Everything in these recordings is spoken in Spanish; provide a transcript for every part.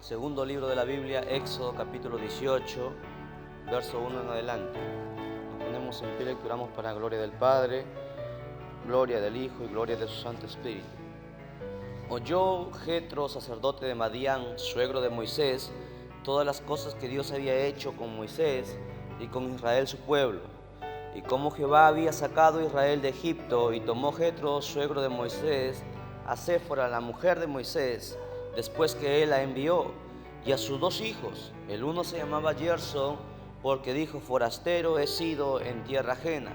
Segundo libro de la Biblia, Éxodo capítulo 18, verso 1 en adelante. Nos ponemos en pie y lecturamos para la gloria del Padre, gloria del Hijo y gloria de su Santo Espíritu. Oyó Jetro, sacerdote de Madián, suegro de Moisés, todas las cosas que Dios había hecho con Moisés y con Israel su pueblo, y cómo Jehová había sacado a Israel de Egipto. Y tomó Jetro, suegro de Moisés, a Séfora, la mujer de Moisés, después que él la envió, y a sus dos hijos. El uno se llamaba Gerson, porque dijo: forastero he sido en tierra ajena.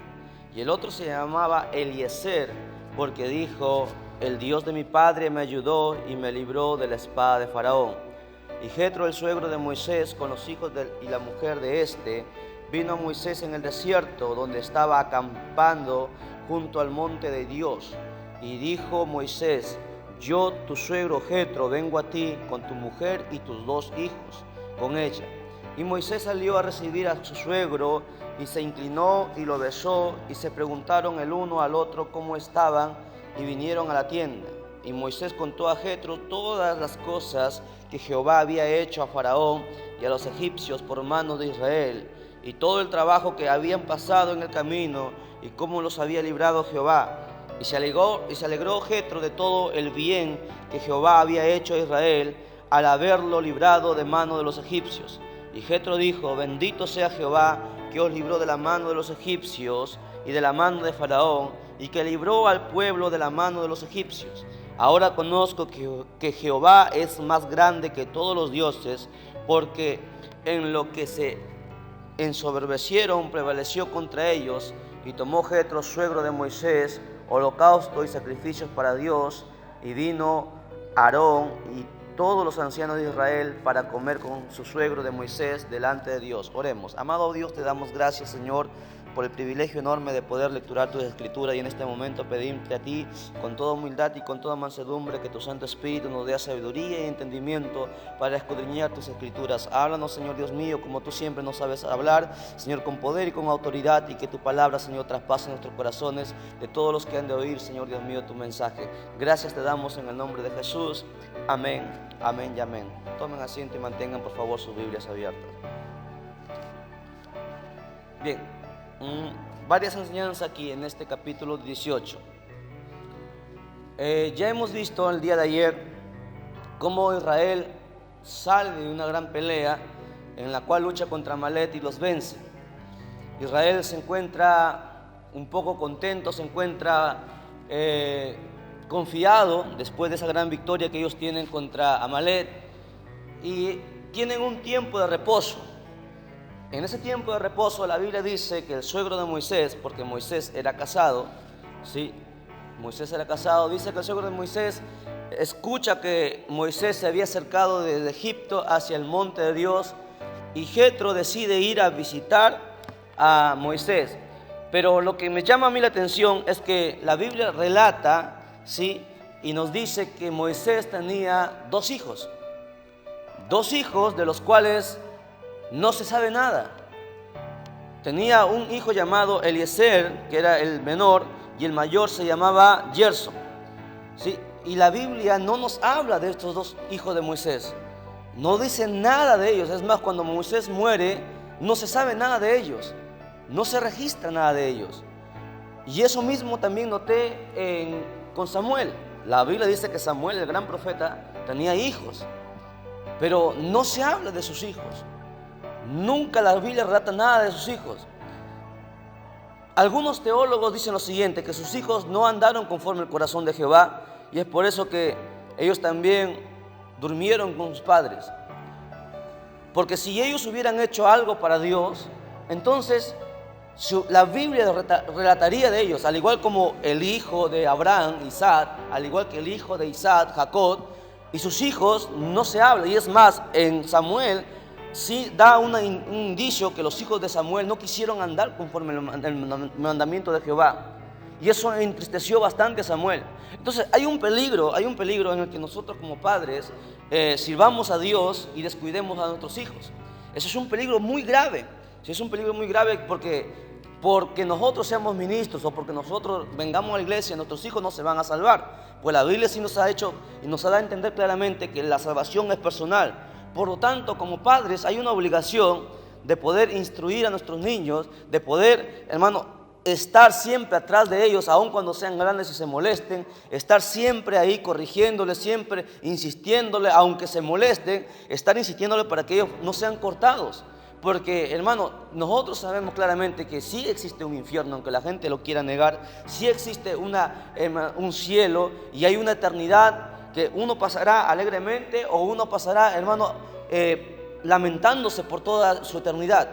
Y el otro se llamaba Eliezer, porque dijo: el Dios de mi padre me ayudó y me libró de la espada de Faraón. Y Jetro, el suegro de Moisés, con los hijos y la mujer de éste, vino a Moisés en el desierto, donde estaba acampando junto al monte de Dios. Y dijo Moisés: yo, tu suegro Jetro, vengo a ti con tu mujer y tus dos hijos con ella. Y Moisés salió a recibir a su suegro, y se inclinó y lo besó, y se preguntaron el uno al otro cómo estaban, y vinieron a la tienda. Y Moisés contó a Jetro todas las cosas que Jehová había hecho a Faraón y a los egipcios por mano de Israel, y todo el trabajo que habían pasado en el camino, y cómo los había librado Jehová. Y se alegró Jetro de todo el bien que Jehová había hecho a Israel al haberlo librado de mano de los egipcios. Y Jetro dijo: bendito sea Jehová, que os libró de la mano de los egipcios y de la mano de Faraón, y que libró al pueblo de la mano de los egipcios. Ahora conozco que Jehová es más grande que todos los dioses, porque en lo que se ensoberbecieron prevaleció contra ellos. Y tomó Jetro, suegro de Moisés, holocausto y sacrificios para Dios, y vino Aarón y todos los ancianos de Israel para comer con su suegro de Moisés delante de Dios. Oremos. Amado Dios, te damos gracias, Señor, por el privilegio enorme de poder lecturar tus escrituras, y en este momento pedirte a ti con toda humildad y con toda mansedumbre que tu Santo Espíritu nos dé sabiduría y entendimiento para escudriñar tus escrituras. Háblanos, Señor Dios mío, como tú siempre nos sabes hablar, Señor, con poder y con autoridad, y que tu palabra, Señor, traspase nuestros corazones de todos los que han de oír, Señor Dios mío, tu mensaje. Gracias te damos en el nombre de Jesús. Amén, amén y amén. Tomen asiento y mantengan por favor sus Biblias abiertas. Bien. Varias enseñanzas aquí en este capítulo 18. Ya hemos visto el día de ayer cómo Israel sale de una gran pelea en la cual lucha contra Amalek y los vence. Israel se encuentra un poco contento, se encuentra confiado después de esa gran victoria que ellos tienen contra Amalek, y tienen un tiempo de reposo. En ese tiempo de reposo, la Biblia dice que el suegro de Moisés, porque Moisés era casado, ¿sí? Moisés era casado, dice que el suegro de Moisés escucha que Moisés se había acercado desde Egipto hacia el monte de Dios, y Jetro decide ir a visitar a Moisés. Pero lo que me llama a mí la atención es que la Biblia relata, ¿sí?, y nos dice que Moisés tenía dos hijos de los cuales no se sabe nada. Tenía un hijo llamado Eliezer, que era el menor, y el mayor se llamaba Gerson, ¿sí? Y la Biblia no nos habla de estos dos hijos de Moisés, no dice nada de ellos. Es más, cuando Moisés muere, no se sabe nada de ellos, no se registra nada de ellos. Y eso mismo también noté con Samuel. La Biblia dice que Samuel, el gran profeta, tenía hijos, pero no se habla de sus hijos. Nunca la Biblia relata nada de sus hijos. Algunos teólogos dicen lo siguiente: que sus hijos no andaron conforme al corazón de Jehová, y es por eso que ellos también durmieron con sus padres. Porque si ellos hubieran hecho algo para Dios, entonces la Biblia relataría de ellos, al igual como el hijo de Abraham, Isaac, al igual que el hijo de Isaac, Jacob, y sus hijos no se habla. Y es más, en Samuel sí da un indicio que los hijos de Samuel no quisieron andar conforme el mandamiento de Jehová, y eso entristeció bastante a Samuel. Entonces hay un peligro en el que nosotros como padres sirvamos a Dios y descuidemos a nuestros hijos. Eso es un peligro muy grave. Es un peligro muy grave porque nosotros seamos ministros o porque nosotros vengamos a la iglesia, nuestros hijos no se van a salvar. Pues la Biblia sí nos ha hecho y nos ha dado a entender claramente que la salvación es personal. Por lo tanto, como padres hay una obligación de poder instruir a nuestros niños, de poder, hermano, estar siempre atrás de ellos, aun cuando sean grandes y se molesten, estar siempre ahí corrigiéndoles, siempre insistiéndole, aunque se molesten, estar insistiéndole para que ellos no sean cortados. Porque, hermano, nosotros sabemos claramente que sí existe un infierno, aunque la gente lo quiera negar, sí existe un cielo y hay una eternidad que uno pasará alegremente o uno pasará, hermano, lamentándose por toda su eternidad.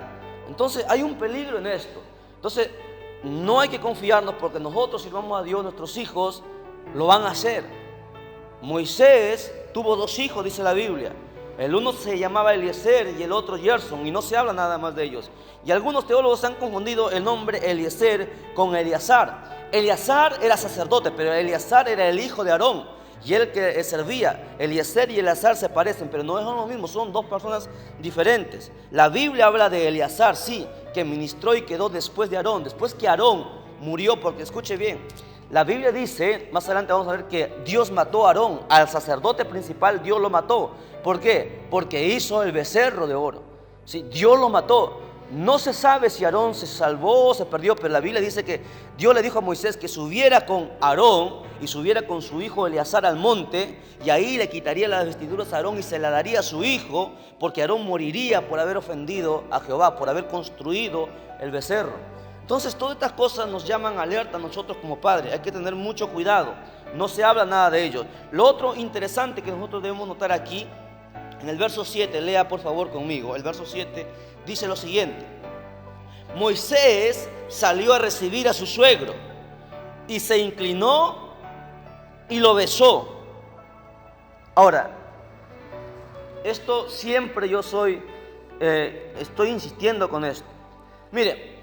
Entonces hay un peligro en esto. Entonces no hay que confiarnos porque nosotros sirvamos a Dios, nuestros hijos lo van a hacer. Moisés tuvo 2 hijos, dice la Biblia. El uno se llamaba Eliezer y el otro Gerson, y no se habla nada más de ellos. Y algunos teólogos han confundido el nombre Eliezer con Eleazar. Eleazar era sacerdote, pero Eleazar era el hijo de Aarón y el que servía. Eliezer y Eleazar se parecen, pero no son lo mismo, son 2 personas diferentes. La Biblia habla de Eleazar, sí, que ministró y quedó después de Aarón, después que Aarón murió, porque escuche bien, la Biblia dice, más adelante vamos a ver que Dios mató a Aarón, al sacerdote principal Dios lo mató. ¿Por qué? Porque hizo el becerro de oro. ¿Sí? Dios lo mató. No se sabe si Aarón se salvó o se perdió, pero la Biblia dice que Dios le dijo a Moisés que subiera con Aarón y subiera con su hijo Eleazar al monte, y ahí le quitaría las vestiduras a Aarón y se la daría a su hijo, porque Aarón moriría por haber ofendido a Jehová, por haber construido el becerro. Entonces todas estas cosas nos llaman alerta a nosotros como padres. Hay que tener mucho cuidado. No se habla nada de ellos. Lo otro interesante que nosotros debemos notar aquí, en el verso 7, lea por favor conmigo. El verso 7 dice lo siguiente: Moisés salió a recibir a su suegro y se inclinó y lo besó. Ahora, esto siempre yo estoy insistiendo con esto. Mire,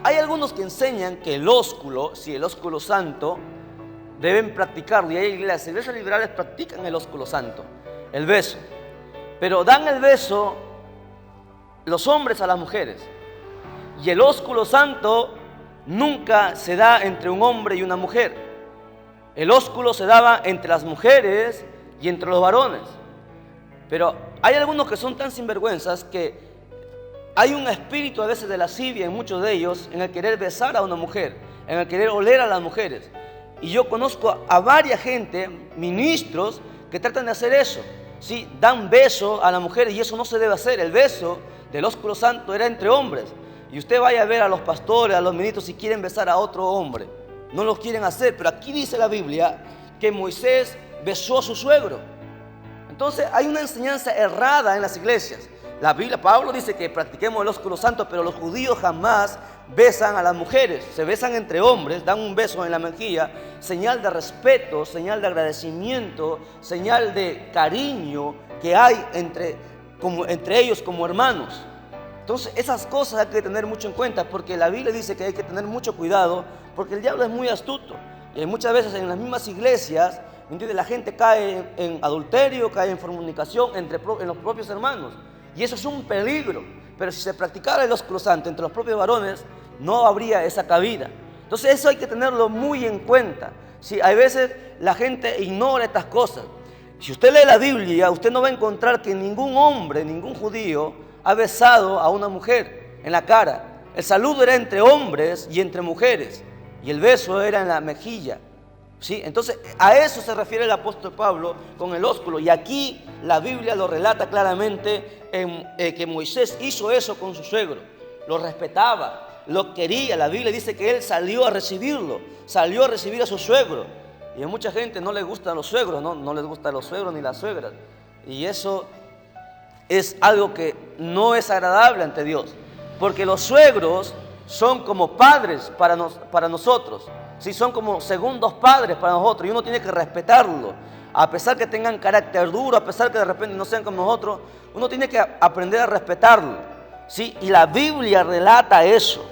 hay algunos que enseñan que el ósculo, sí, el ósculo santo, deben practicarlo. Y las iglesias liberales practican el ósculo santo, el beso. Pero dan el beso los hombres a las mujeres. Y el ósculo santo nunca se da entre un hombre y una mujer. El ósculo se daba entre las mujeres y entre los varones. Pero hay algunos que son tan sinvergüenzas que hay un espíritu a veces de lascivia en muchos de ellos, en el querer besar a una mujer, en el querer oler a las mujeres. Y yo conozco a varias gente, ministros, que tratan de hacer eso. ¿Sí? Dan beso a las mujeres y eso no se debe hacer. El beso del ósculo santo era entre hombres. Y usted vaya a ver a los pastores, a los ministros, si quieren besar a otro hombre. No lo quieren hacer, pero aquí dice la Biblia que Moisés besó a su suegro. Entonces hay una enseñanza errada en las iglesias. La Biblia, Pablo dice que practiquemos el ósculo santo, pero los judíos jamás besan a las mujeres. Se besan entre hombres, dan un beso en la mejilla, señal de respeto, señal de agradecimiento, señal de cariño que hay entre ellos como hermanos. Entonces esas cosas hay que tener mucho en cuenta, porque la Biblia dice que hay que tener mucho cuidado, porque el diablo es muy astuto. Y muchas veces en las mismas iglesias, ¿entiendes?, la gente cae en adulterio, cae en fornicación en los propios hermanos. Y eso es un peligro. Pero si se practicara el ósculo santo entre los propios varones, no habría esa cabida. Entonces eso hay que tenerlo muy en cuenta. Sí, hay veces la gente ignora estas cosas. Si usted lee la Biblia, usted no va a encontrar que ningún hombre, ningún judío ha besado a una mujer en la cara. El saludo era entre hombres y entre mujeres, y el beso era en la mejilla. ¿Sí? Entonces a eso se refiere el apóstol Pablo con el ósculo. Y aquí la Biblia lo relata claramente que Moisés hizo eso con su suegro. Lo respetaba, lo quería. La Biblia dice que él salió a recibirlo, salió a recibir a su suegro. Y a mucha gente no les gustan los suegros, no les gustan los suegros ni las suegras. Y eso es algo que no es agradable ante Dios, porque los suegros son como padres para nosotros. Sí, son como segundos padres para nosotros, y uno tiene que respetarlo. A pesar que tengan carácter duro, a pesar que de repente no sean como nosotros, uno tiene que aprender a respetarlo. ¿Sí? Y la Biblia relata eso.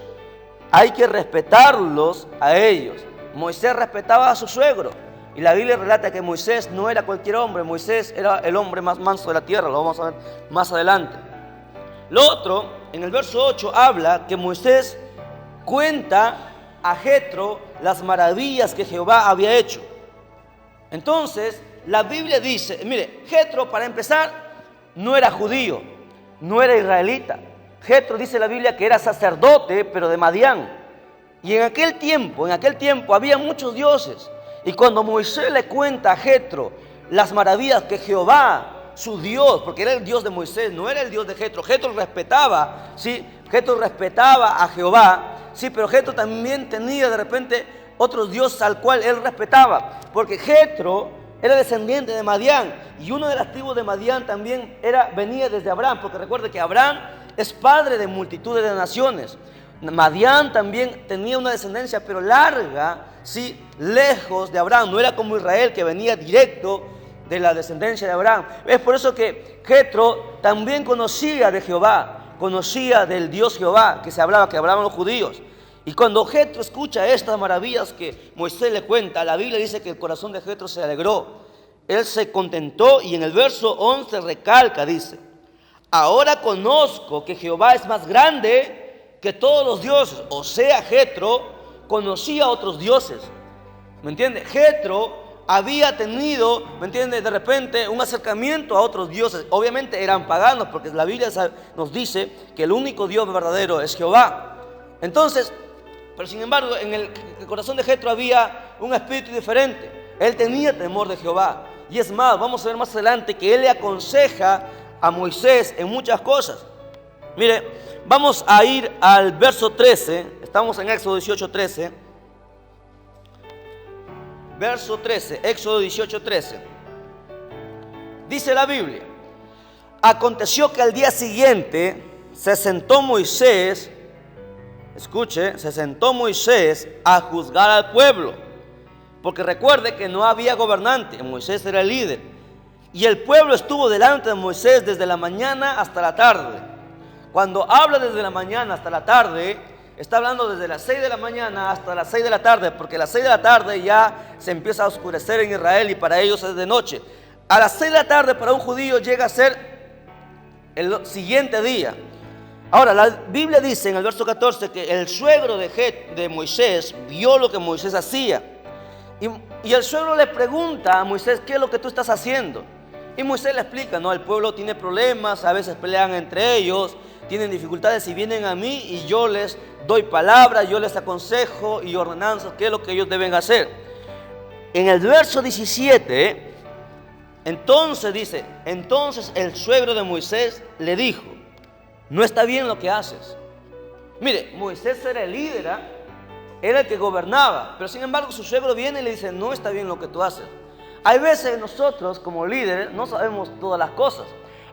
Hay que respetarlos a ellos. Moisés respetaba a su suegro. Y la Biblia relata que Moisés no era cualquier hombre. Moisés era el hombre más manso de la tierra. Lo vamos a ver más adelante. Lo otro, en el verso 8, habla que Moisés cuenta a Jetro las maravillas que Jehová había hecho. Entonces la Biblia dice, mire, Jetro, para empezar, no era judío, no era israelita. Jetro dice la Biblia que era sacerdote, pero de Madián. Y en aquel tiempo había muchos dioses. Y cuando Moisés le cuenta a Jetro las maravillas que Jehová, su Dios, porque era el Dios de Moisés, no era el Dios de Jetro. Jetro respetaba, ¿sí? Jetro respetaba a Jehová, sí, pero Jetro también tenía de repente otros dioses al cual él respetaba, porque Jetro era descendiente de Madián, y una de las tribus de Madián también venía desde Abraham, porque recuerde que Abraham es padre de multitudes de naciones. Madián también tenía una descendencia, pero larga, sí, lejos de Abraham. No era como Israel, que venía directo de la descendencia de Abraham. Es por eso que Jetro también conocía de Jehová, conocía del Dios Jehová, que hablaban los judíos. Y cuando Jetro escucha estas maravillas que Moisés le cuenta, la Biblia dice que el corazón de Jetro se alegró. Él se contentó, y en el verso 11 recalca, dice: ahora conozco que Jehová es más grande que todos los dioses. O sea, Jetro conocía a otros dioses. ¿Me entiende? Jetro había tenido, ¿me entiende?, de repente un acercamiento a otros dioses. Obviamente eran paganos, porque la Biblia nos dice que el único Dios verdadero es Jehová. Entonces, pero sin embargo, en el corazón de Jetro había un espíritu diferente. Él tenía temor de Jehová. Y es más, vamos a ver más adelante que él le aconseja a Moisés en muchas cosas. Mire, vamos a ir al verso 13. Estamos en Éxodo 18:13. Verso 13, Éxodo 18:13. Dice la Biblia: aconteció que al día siguiente se sentó Moisés, escuche, se sentó Moisés a juzgar al pueblo, porque recuerde que no había gobernante, Moisés era el líder, y el pueblo estuvo delante de Moisés desde la mañana hasta la tarde. Cuando habla desde la mañana hasta la tarde, está hablando desde las 6 de la mañana hasta las 6 de la tarde, porque a las 6 de la tarde ya se empieza a oscurecer en Israel y para ellos es de noche. A las 6 de la tarde para un judío llega a ser el siguiente día. Ahora, la Biblia dice en el verso 14 que el suegro de Moisés vio lo que Moisés hacía. Y el suegro le pregunta a Moisés: ¿qué es lo que tú estás haciendo? Y Moisés le explica: no, el pueblo tiene problemas, a veces pelean entre ellos, tienen dificultades y vienen a mí y yo les doy palabra, yo les aconsejo y ordenanzas, qué es lo que ellos deben hacer. En el verso 17, entonces dice: entonces el suegro de Moisés le dijo: no está bien lo que haces. Mire, Moisés era el líder, era el que gobernaba, pero sin embargo su suegro viene y le dice: no está bien lo que tú haces. Hay veces nosotros como líderes no sabemos todas las cosas.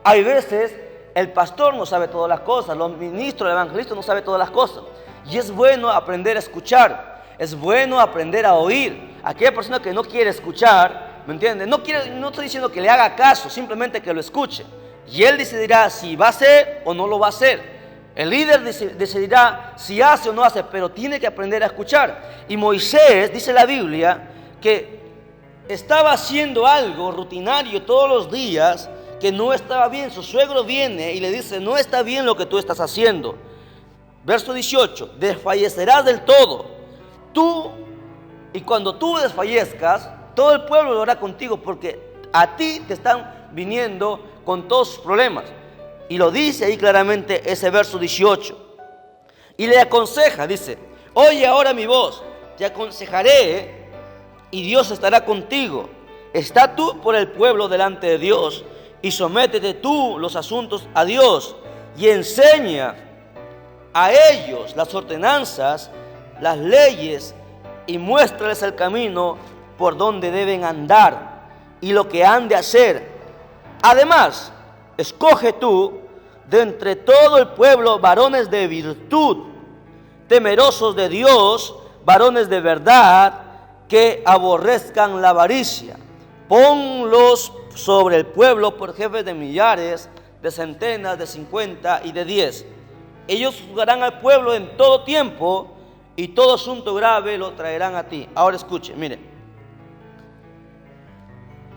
Hay veces el pastor no sabe todas las cosas, los ministros, el evangelista no sabe todas las cosas. Y es bueno aprender a escuchar, es bueno aprender a oír. Aquella persona que no quiere escuchar, ¿me entiende? No estoy diciendo que le haga caso, simplemente que lo escuche. Y él decidirá si va a hacer o no lo va a hacer. El líder decidirá si hace o no hace, pero tiene que aprender a escuchar. Y Moisés, dice la Biblia, que estaba haciendo algo rutinario todos los días que no estaba bien. Su suegro viene y le dice: no está bien lo que tú estás haciendo. Verso 18: desfallecerás del todo tú, y cuando tú desfallezcas, todo el pueblo lo hará contigo, porque a ti te están viniendo con todos sus problemas. Y lo dice ahí claramente ese verso 18. Y le aconseja, dice: oye ahora mi voz, te aconsejaré y Dios estará contigo. Está tú por el pueblo delante de Dios y sométete tú los asuntos a Dios y enseña a ellos las ordenanzas, las leyes, y muéstrales el camino por donde deben andar y lo que han de hacer. Además, escoge tú de entre todo el pueblo varones de virtud, temerosos de Dios, varones de verdad, que aborrezcan la avaricia. Ponlos sobre el pueblo por jefes de millares, de centenas, de 50 y de 10. Ellos juzgarán al pueblo en todo tiempo, y todo asunto grave lo traerán a ti. Ahora escuche, mire.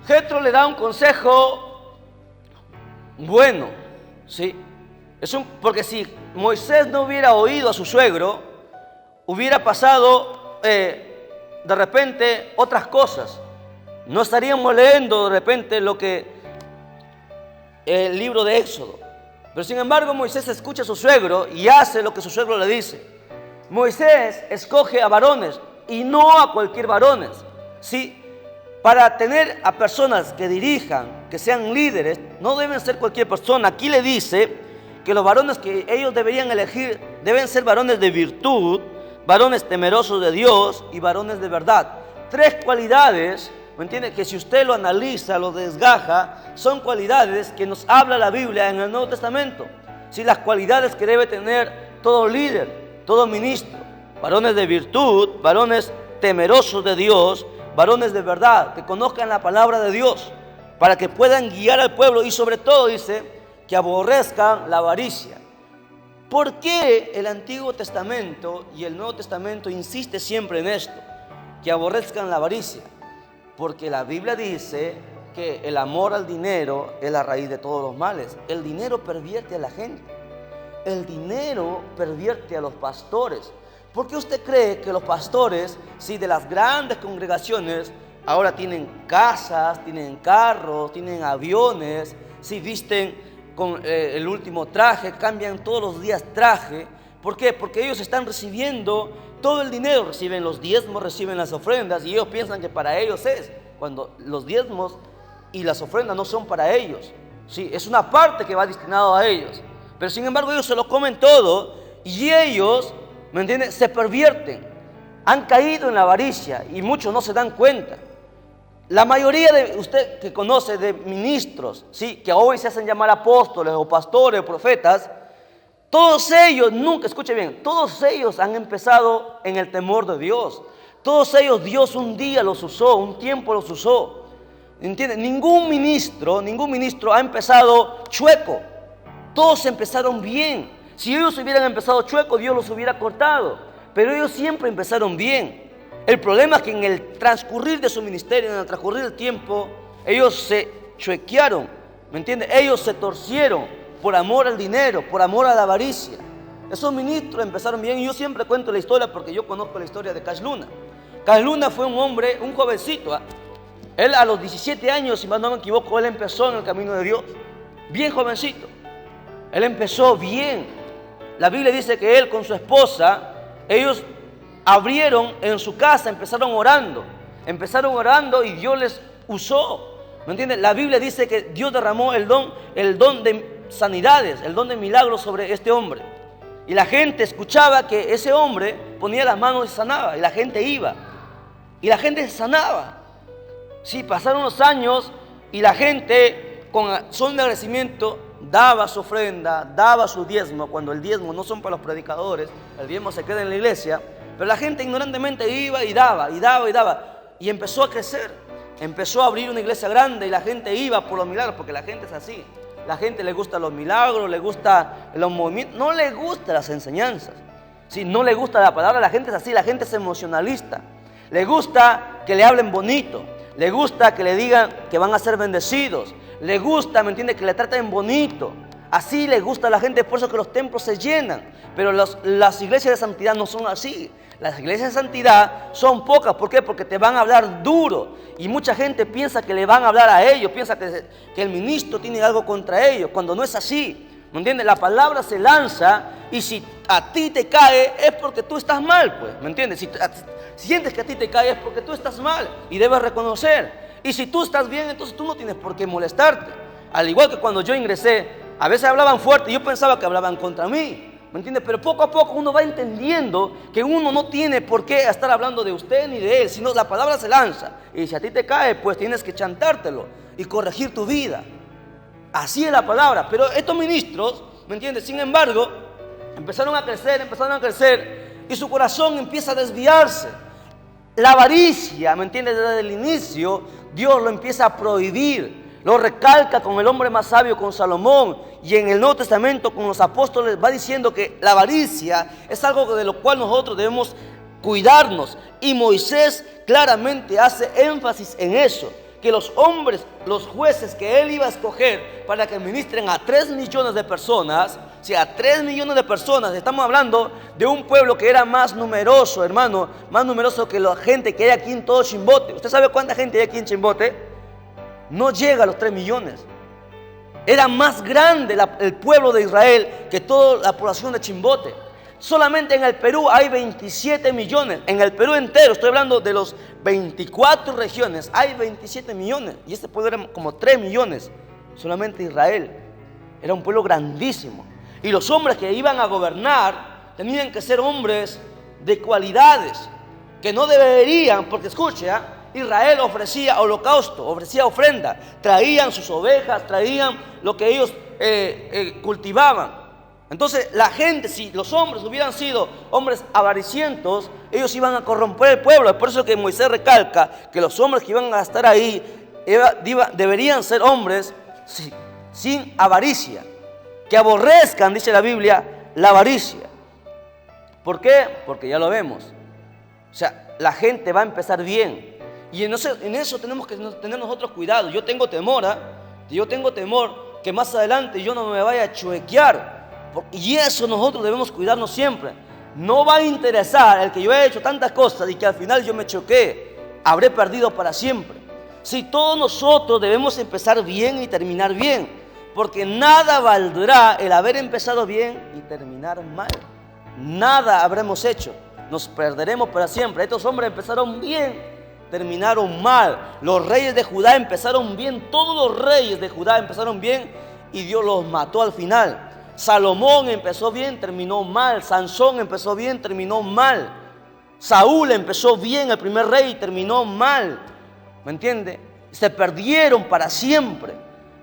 Jetro le da un consejo bueno, ¿sí? Porque si Moisés no hubiera oído a su suegro, hubiera pasado de repente otras cosas. No estaríamos leyendo de repente lo que el libro de Éxodo. Pero sin embargo Moisés escucha a su suegro y hace lo que su suegro le dice. Moisés escoge a varones y no a cualquier varones. ¿Sí? Para tener a personas que dirijan, que sean líderes, no deben ser cualquier persona. Aquí le dice que los varones que ellos deberían elegir deben ser varones de virtud, varones temerosos de Dios y varones de verdad. 3 cualidades, ¿me entiende? Que si usted lo analiza, lo desgaja, son cualidades que nos habla la Biblia en el Nuevo Testamento. Sí, las cualidades que debe tener todo líder, todo ministro. Varones de virtud, varones temerosos de Dios, varones de verdad, que conozcan la palabra de Dios, para que puedan guiar al pueblo y sobre todo dice que aborrezcan la avaricia. ¿Por qué el Antiguo Testamento y el Nuevo Testamento insiste siempre en esto? Que aborrezcan la avaricia. Porque la Biblia dice que el amor al dinero es la raíz de todos los males. El dinero pervierte a la gente. El dinero pervierte a los pastores. ¿Por qué usted cree que los pastores, si de las grandes congregaciones, ahora tienen casas, tienen carros, tienen aviones, si visten con el último traje, cambian todos los días traje? ¿Por qué? Porque ellos están recibiendo todo el dinero, reciben los diezmos, reciben las ofrendas y ellos piensan que para ellos es, cuando los diezmos y las ofrendas no son para ellos. Sí, es una parte que va destinado a ellos, pero sin embargo ellos se lo comen todo y ellos, ¿me entiende?, se pervierten, han caído en la avaricia y muchos no se dan cuenta. La mayoría de usted que conoce de ministros, ¿sí?, que hoy se hacen llamar apóstoles o pastores o profetas, todos ellos, nunca, escuche bien, todos ellos han empezado en el temor de Dios. Todos ellos Dios un día los usó, un tiempo los usó. ¿Entiende? Ningún ministro ha empezado chueco. Todos empezaron bien. Si ellos hubieran empezado chueco, Dios los hubiera cortado. Pero ellos siempre empezaron bien. El problema es que en el transcurrir de su ministerio, en el transcurrir del tiempo, ellos se chuequearon. ¿Me entiende? Ellos se torcieron por amor al dinero, por amor a la avaricia. Esos ministros empezaron bien y yo siempre cuento la historia porque yo conozco la historia de Cash Luna. Cash Luna fue un hombre, un jovencito. Él a los 17 años, si más no me equivoco, él empezó en el camino de Dios. Bien jovencito. Él empezó bien. La Biblia dice que él con su esposa, ellos abrieron en su casa, empezaron orando y Dios les usó. ¿Me entiendes? La Biblia dice que Dios derramó el don de sanidades, el don de milagros sobre este hombre. Y la gente escuchaba que ese hombre ponía las manos y sanaba. Y la gente iba. Y la gente sanaba. Sí, pasaron los años y la gente con son de agradecimiento daba su ofrenda, daba su diezmo. Cuando el diezmo no son para los predicadores, el diezmo se queda en la iglesia. Pero la gente ignorantemente iba y daba, y daba, y daba. Y empezó a crecer. Empezó a abrir una iglesia grande y la gente iba por los milagros, porque la gente es así. La gente le gusta los milagros, le gusta los movimientos, no le gustan las enseñanzas. Sí, no le gusta la palabra, la gente es así, la gente es emocionalista. Le gusta que le hablen bonito, le gusta que le digan que van a ser bendecidos, le gusta, ¿me entiende?, que le traten bonito. Así le gusta a la gente, por eso que los templos se llenan. Pero las iglesias de santidad no son así. Las iglesias de santidad son pocas. ¿Por qué? Porque te van a hablar duro. Y mucha gente piensa que le van a hablar a ellos, piensa que el ministro tiene algo contra ellos, cuando no es así. ¿Me entiendes? La palabra se lanza y si a ti te cae es porque tú estás mal, pues. ¿Me entiendes? Si sientes que a ti te cae es porque tú estás mal y debes reconocer. Y si tú estás bien, entonces tú no tienes por qué molestarte. Al igual que cuando yo ingresé, a veces hablaban fuerte y yo pensaba que hablaban contra mí. ¿Me entiendes? Pero poco a poco uno va entendiendo que uno no tiene por qué estar hablando de usted ni de él, sino la palabra se lanza. Y si a ti te cae, pues tienes que chantártelo y corregir tu vida. Así es la palabra. Pero estos ministros, ¿me entiendes?, sin embargo, empezaron a crecer y su corazón empieza a desviarse. La avaricia, ¿me entiendes?, desde el inicio Dios lo empieza a prohibir. Lo recalca con el hombre más sabio, con Salomón, y en el Nuevo Testamento con los apóstoles va diciendo que la avaricia es algo de lo cual nosotros debemos cuidarnos. Y Moisés claramente hace énfasis en eso, que los hombres, los jueces que él iba a escoger para que ministren a 3 millones de personas, si a 3 millones de personas, estamos hablando de un pueblo que era más numeroso, hermano, más numeroso que la gente que hay aquí en todo Chimbote. ¿Usted sabe cuánta gente hay aquí en Chimbote? No llega a los 3 millones. Era más grande el pueblo de Israel que toda la población de Chimbote. Solamente en el Perú hay 27 millones. En el Perú entero, estoy hablando de los 24 regiones, hay 27 millones. Y este pueblo era como 3 millones. Solamente Israel. Era un pueblo grandísimo. Y los hombres que iban a gobernar tenían que ser hombres de cualidades, que no deberían, porque escuche, Israel ofrecía holocausto, ofrecía ofrenda, traían sus ovejas, traían lo que ellos cultivaban. Entonces la gente, si los hombres hubieran sido hombres avaricientos, ellos iban a corromper el pueblo. Es por eso que Moisés recalca que los hombres que iban a estar ahí deberían ser hombres sin avaricia, que aborrezcan, dice la Biblia, la avaricia. ¿Por qué? Porque ya lo vemos. O sea, la gente va a empezar bien. Y en eso tenemos que tener nosotros cuidado. Yo tengo temor, que más adelante yo no me vaya a chuequear. Y eso nosotros debemos cuidarnos siempre. No va a interesar el que yo he hecho tantas cosas y que al final yo me choqué. Habré perdido para siempre. Si todos nosotros debemos empezar bien y terminar bien. Porque nada valdrá el haber empezado bien y terminar mal. Nada habremos hecho. Nos perderemos para siempre. Estos hombres empezaron bien, terminaron mal. Los reyes de Judá empezaron bien. Todos los reyes de Judá empezaron bien y Dios los mató al final. Salomón empezó bien, terminó mal. Sansón empezó bien, terminó mal. Saúl empezó bien, el primer rey, terminó mal. ¿Me entiende? Se perdieron para siempre.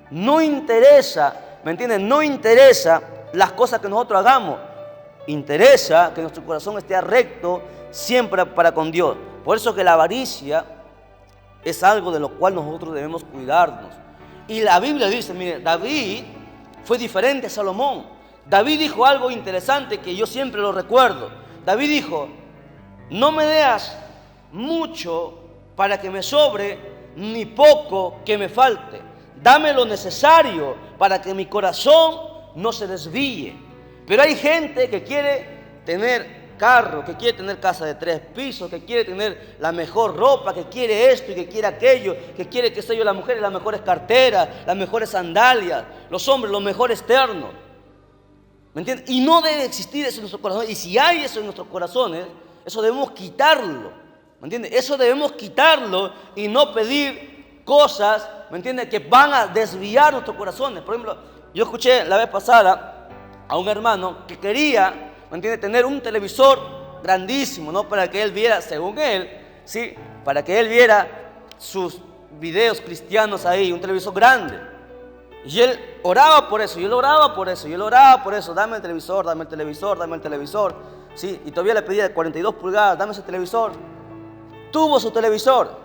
No interesa, ¿me entiende? No interesa las cosas que nosotros hagamos. Interesa que nuestro corazón esté recto siempre para con Dios. Por eso que la avaricia es algo de lo cual nosotros debemos cuidarnos. Y la Biblia dice, mire, David fue diferente a Salomón. David dijo algo interesante que yo siempre lo recuerdo. David dijo, no me des mucho para que me sobre, ni poco que me falte. Dame lo necesario para que mi corazón no se desvíe. Pero hay gente que quiere tener carro, que quiere tener casa de 3 pisos, que quiere tener la mejor ropa, que quiere esto y que quiere aquello, que quiere, qué sé yo, las mujeres las mejores carteras, las mejores sandalias, los hombres los mejores ternos. ¿Me entiendes? Y no debe existir eso en nuestros corazones. Y si hay eso en nuestros corazones, eso debemos quitarlo. ¿Me entiendes? Eso debemos quitarlo y no pedir cosas, ¿me entiendes?, que van a desviar nuestros corazones. Por ejemplo, yo escuché la vez pasada a un hermano que quería, ¿me entiendes?, tener un televisor grandísimo, ¿no?, para que él viera, según él, ¿sí?, para que él viera sus videos cristianos ahí, un televisor grande. Y él oraba por eso, dame el televisor, dame el televisor, dame el televisor, ¿sí? Y todavía le pedía de 42 pulgadas, dame ese televisor. Tuvo su televisor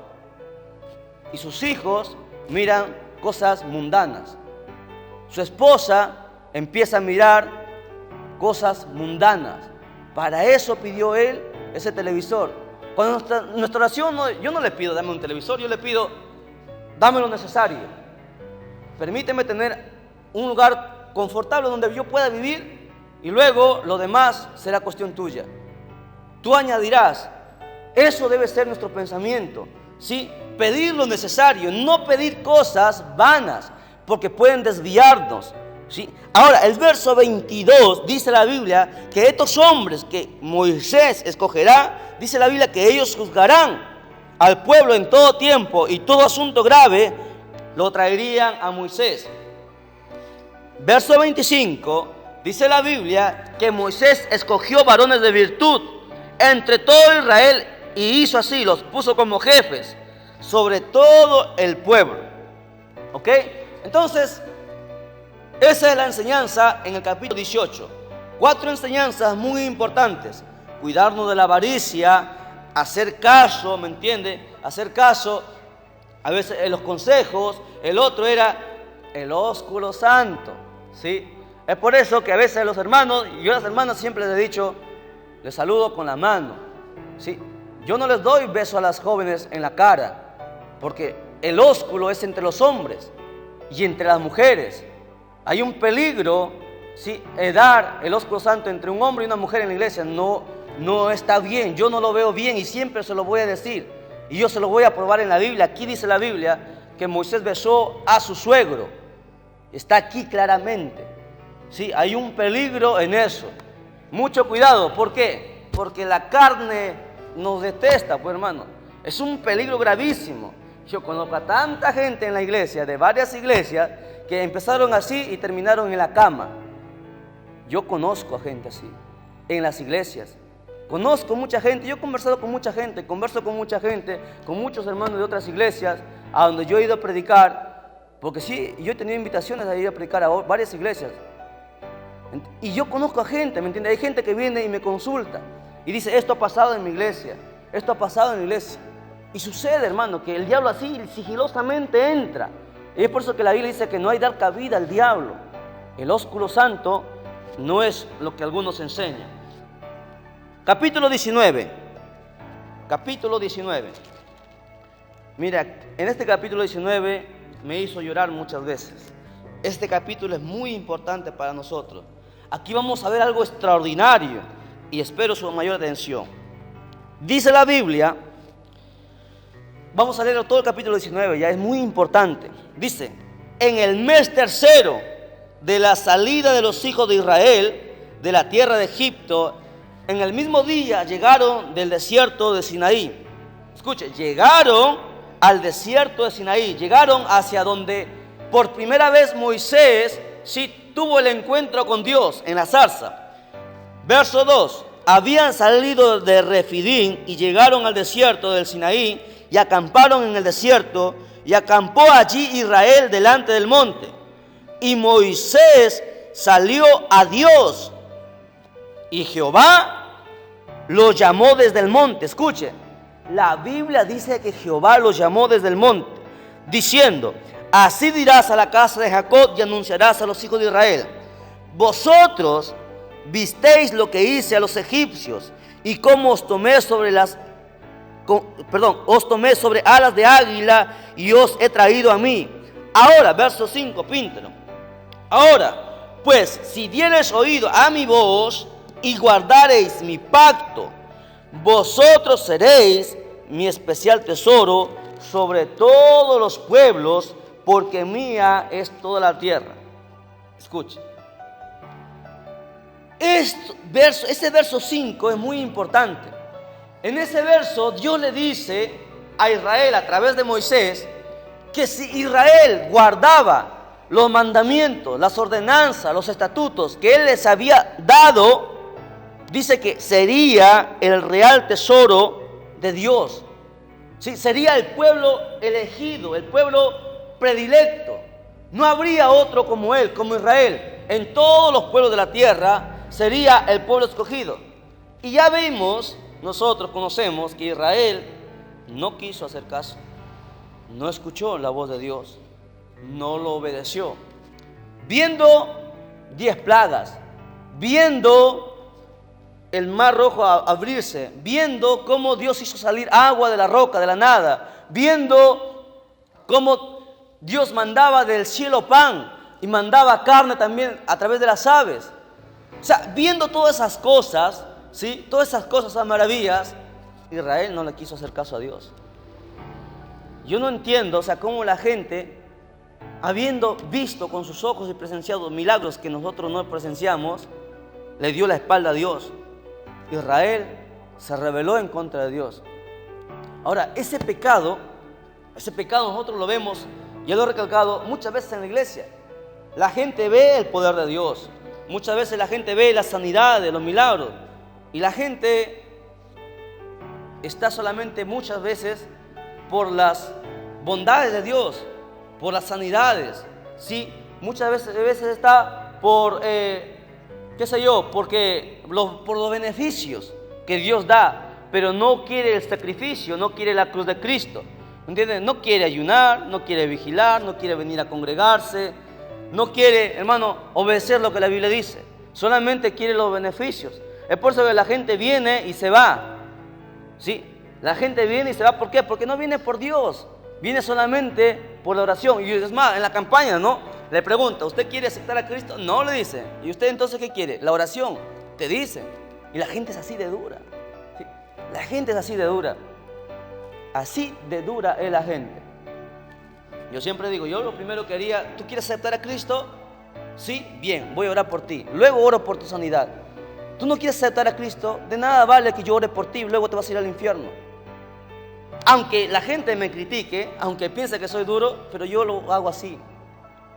y sus hijos miran cosas mundanas. Su esposa empieza a mirar cosas mundanas. Para eso pidió él ese televisor. Cuando nuestra oración, yo no le pido dame un televisor, yo le pido dame lo necesario. Permíteme tener un lugar confortable donde yo pueda vivir y luego lo demás será cuestión tuya. Tú añadirás. Eso debe ser nuestro pensamiento, ¿sí? Pedir lo necesario, no pedir cosas vanas, porque pueden desviarnos, ¿sí? Ahora, el verso 22 dice la Biblia que estos hombres que Moisés escogerá, dice la Biblia que ellos juzgarán al pueblo en todo tiempo y todo asunto grave lo traerían a Moisés. Verso 25 dice la Biblia que Moisés escogió varones de virtud entre todo Israel y hizo así, los puso como jefes sobre todo el pueblo. ¿Ok? Entonces, esa es la enseñanza en el capítulo 18. 4 enseñanzas muy importantes. Cuidarnos de la avaricia, hacer caso, ¿me entiende? Hacer caso a veces en los consejos. El otro era el ósculo santo, ¿sí? Es por eso que a veces los hermanos, y yo a las hermanas siempre les he dicho, les saludo con la mano, ¿sí? Yo no les doy beso a las jóvenes en la cara, porque el ósculo es entre los hombres y entre las mujeres. Hay un peligro, ¿sí?, dar el ósculo santo entre un hombre y una mujer en la iglesia. No está bien, yo no lo veo bien y siempre se lo voy a decir. Y yo se lo voy a probar en la Biblia. Aquí dice la Biblia que Moisés besó a su suegro. Está aquí claramente. Sí, hay un peligro en eso. Mucho cuidado. ¿Por qué? Porque la carne nos detesta, pues hermano. Es un peligro gravísimo. Yo conozco a tanta gente en la iglesia, de varias iglesias, que empezaron así y terminaron en la cama. Yo conozco a gente así, en las iglesias. Conozco mucha gente, yo he conversado con mucha gente, converso con mucha gente, con muchos hermanos de otras iglesias, a donde yo he ido a predicar, porque sí, yo he tenido invitaciones a ir a predicar a varias iglesias. Y yo conozco a gente, ¿me entiendes? Hay gente que viene y me consulta y dice, esto ha pasado en mi iglesia, esto ha pasado en mi iglesia. Y sucede, hermano, que el diablo así sigilosamente entra. Y es por eso que la Biblia dice que no hay dar cabida al diablo. El ósculo santo no es lo que algunos enseñan. Capítulo 19. Capítulo 19. Mira, en este capítulo 19 me hizo llorar muchas veces. Este capítulo es muy importante para nosotros. Aquí vamos a ver algo extraordinario y espero su mayor atención. Dice la Biblia, vamos a leer todo el capítulo 19, ya es muy importante. Dice, en el mes tercero de la salida de los hijos de Israel de la tierra de Egipto, en el mismo día llegaron del desierto de Sinaí. Escuche, llegaron al desierto de Sinaí, llegaron hacia donde por primera vez Moisés sí tuvo el encuentro con Dios en la zarza. Verso 2, habían salido de Refidín y llegaron al desierto del Sinaí y acamparon en el desierto, y acampó allí Israel delante del monte. Y Moisés salió a Dios, y Jehová lo llamó desde el monte. Escuche, la Biblia dice que Jehová lo llamó desde el monte, diciendo, así dirás a la casa de Jacob y anunciarás a los hijos de Israel, vosotros visteis lo que hice a los egipcios y cómo os tomé sobre alas de águila y os he traído a mí. Ahora, verso 5, píntelo. Ahora, pues, si diereis oído a mi voz y guardareis mi pacto, vosotros seréis mi especial tesoro sobre todos los pueblos, porque mía es toda la tierra. Escuche. Ese verso 5 es muy importante. En ese verso Dios le dice a Israel a través de Moisés que si Israel guardaba los mandamientos, las ordenanzas, los estatutos que Él les había dado, dice que sería el real tesoro de Dios. ¿Sí? Sería el pueblo elegido, el pueblo predilecto. No habría otro como Él, como Israel. En todos los pueblos de la tierra sería el pueblo escogido. Y ya vimos, nosotros conocemos que Israel no quiso hacer caso, no escuchó la voz de Dios, no lo obedeció. Viendo 10 plagas, viendo el mar rojo abrirse, viendo cómo Dios hizo salir agua de la roca, de la nada, viendo cómo Dios mandaba del cielo pan y mandaba carne también a través de las aves. O sea, viendo todas esas cosas, ¿sí? Todas esas cosas, esas maravillas, Israel no le quiso hacer caso a Dios. Yo no entiendo, o sea, cómo la gente, habiendo visto con sus ojos y presenciado milagros que nosotros no presenciamos, le dio la espalda a Dios. Israel se rebeló en contra de Dios. Ahora, ese pecado nosotros lo vemos, ya lo he recalcado muchas veces en la iglesia. La gente ve el poder de Dios, muchas veces la gente ve la sanidad de los milagros, y la gente está solamente muchas veces por las bondades de Dios, por las sanidades, ¿sí? Muchas veces está por, por los beneficios que Dios da, pero no quiere el sacrificio, no quiere la cruz de Cristo, ¿entienden? No quiere ayunar, no quiere vigilar, no quiere venir a congregarse, no quiere, hermano, obedecer lo que la Biblia dice, solamente quiere los beneficios. Es por eso que la gente viene y se va, ¿sí? La gente viene y se va, ¿por qué? Porque no viene por Dios, viene solamente por la oración. Y es más, en la campaña, ¿no? Le pregunta, ¿usted quiere aceptar a Cristo? No, le dice. ¿Y usted entonces qué quiere? La oración, te dice. Y la gente es así de dura, ¿sí? La gente es así de dura. Así de dura es la gente. Yo siempre digo, yo lo primero que haría, ¿tú quieres aceptar a Cristo? Sí, bien, voy a orar por ti. Luego oro por tu sanidad. Tú no quieres aceptar a Cristo, de nada vale que yo ore por ti y luego te vas a ir al infierno. Aunque la gente me critique, aunque piense que soy duro, pero yo lo hago así.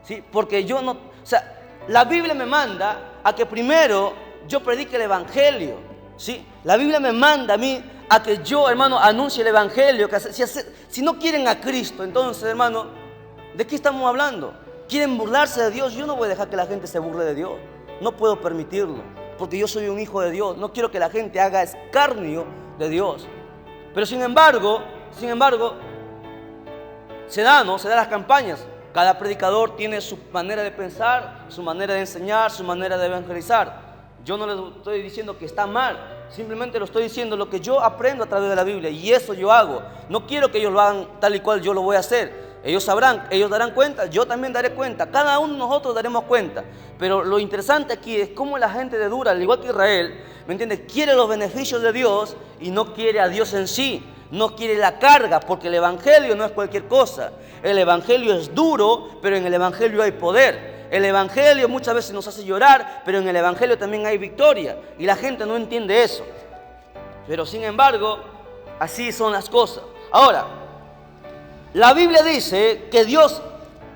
¿Sí? Porque yo no, o sea, la Biblia me manda a que primero yo predique el Evangelio. ¿Sí? La Biblia me manda a mí a que yo, hermano, anuncie el Evangelio. Que si no quieren a Cristo, entonces, hermano, ¿de qué estamos hablando? ¿Quieren burlarse de Dios? Yo no voy a dejar que la gente se burle de Dios. No puedo permitirlo, porque yo soy un hijo de Dios. No quiero que la gente haga escarnio de Dios. Pero sin embargo, se da las campañas. Cada predicador tiene su manera de pensar, su manera de enseñar, su manera de evangelizar. Yo no les estoy diciendo que está mal, simplemente lo estoy diciendo lo que yo aprendo a través de la Biblia, y eso yo hago. No quiero que ellos lo hagan tal y cual yo lo voy a hacer. Ellos sabrán, ellos darán cuenta, yo también daré cuenta, cada uno de nosotros daremos cuenta. Pero lo interesante aquí es cómo la gente de Dura, al igual que Israel, ¿me entiendes?, quiere los beneficios de Dios y no quiere a Dios en sí. No quiere la carga, porque el Evangelio no es cualquier cosa. El Evangelio es duro, pero en el Evangelio hay poder. El Evangelio muchas veces nos hace llorar, pero en el Evangelio también hay victoria. Y la gente no entiende eso. Pero sin embargo, así son las cosas. Ahora, la Biblia dice que Dios